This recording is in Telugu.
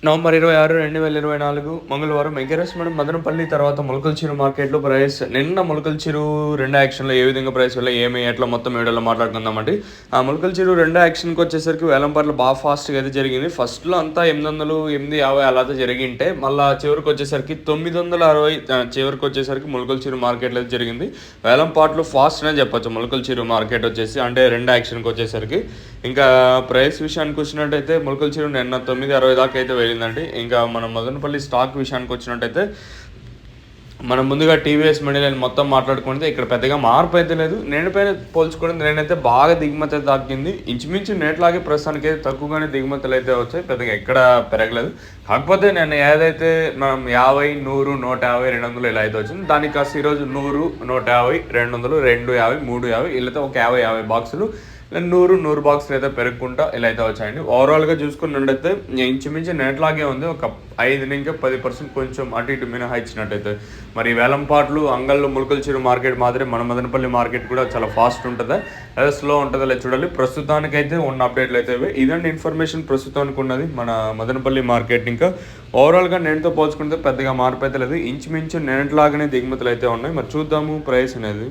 నవంబర్ 26, 2024 మంగళవారం ఎగరెస్ట్ మనం మదనపల్లి తర్వాత మొలకల్చెరువు మార్కెట్‌లో ప్రైస్ నిన్న మొలకల్చెరువు రెండో యాక్షన్‌లో ఏ విధంగా ప్రైస్ వల్ల ఎట్లా మొత్తం వీడియోలో మాట్లాడుకుందామండి. ఆ మొలకల్చెరువు రెండో యాక్షన్‌కొచ్చేసరికి వేలంపాటలు బాగా ఫాస్ట్‌గా అయితే జరిగింది. ఫస్ట్‌లో అంతా 800, 850 అలా అయితే జరిగింటే మళ్ళా చివరికొచ్చేసరికి 960 చివరికొచ్చేసరికి మొలకల్చెరువు మార్కెట్‌లో అయితే జరిగింది. వేలంపాటలు ఫాస్ట్ అనే చెప్పొచ్చు మొలకల్చెరువు మార్కెట్ వచ్చేసి. అంటే రెండో యాక్షన్‌కొచ్చేసరికి ఇంకా ప్రైస్ విషయానికి వచ్చినట్టయితే మొలకల్చెరువు నిన్న 960 దాకా అయితే వెళ్ళిందండి. ఇంకా మనం మదనపల్లి స్టాక్ విషయానికి వచ్చినట్టయితే మనం ముందుగా టీవీఎస్ మండలిని మొత్తం మాట్లాడుకుంటే ఇక్కడ పెద్దగా మార్పు అయితే లేదు. నేనుపైన పోల్చుకుంటే నేనైతే బాగా దిగుమతి అయితే తగ్గింది. ఇంచుమించు నేట్లాగే ప్రస్తుతానికి అయితే తక్కువగానే దిగుమతులు అయితే వచ్చాయి, పెద్దగా ఎక్కడ పెరగలేదు. కాకపోతే నేను ఏదైతే మనం 50, 100, 150, 200 ఇలా అయితే వచ్చింది, దానికి కాస్త ఈరోజు 100, 150, 200, 250, 350 ఇలా అయితే ఒక 50 బాక్సులు 100 బాక్సులు అయితే పెరుగుకుంటా ఇలా అయితే వచ్చాయండి. ఓవరాల్గా చూసుకున్నట్టయితే ఇంచుమించు నెట్లాగే ఉంది. ఒక 5-10% కొంచెం అటు ఇటు మినహా ఇచ్చినట్టయితే. మరి వేలంపాట్లు అంగళ్ళు మొలకల్చెరువు మార్కెట్ మాదిరి మన మదనపల్లి మార్కెట్ కూడా చాలా ఫాస్ట్ ఉంటుందా లేదా స్లో ఉంటుందా లేదా చూడాలి. ప్రస్తుతానికైతే ఉన్న అప్డేట్లు అయితే ఇదండి ఇన్ఫర్మేషన్ ప్రస్తుతానికి ఉన్నది మన మదనపల్లి మార్కెట్. ఇంకా ఓవరాల్గా నేనుతో పోల్చుకుంటే పెద్దగా మార్పు అయితే లేదు. ఇంచుమించు నేట్లాగానే దిగుమతులు అయితే ఉన్నాయి. మరి చూద్దాము ప్రైస్ అనేది.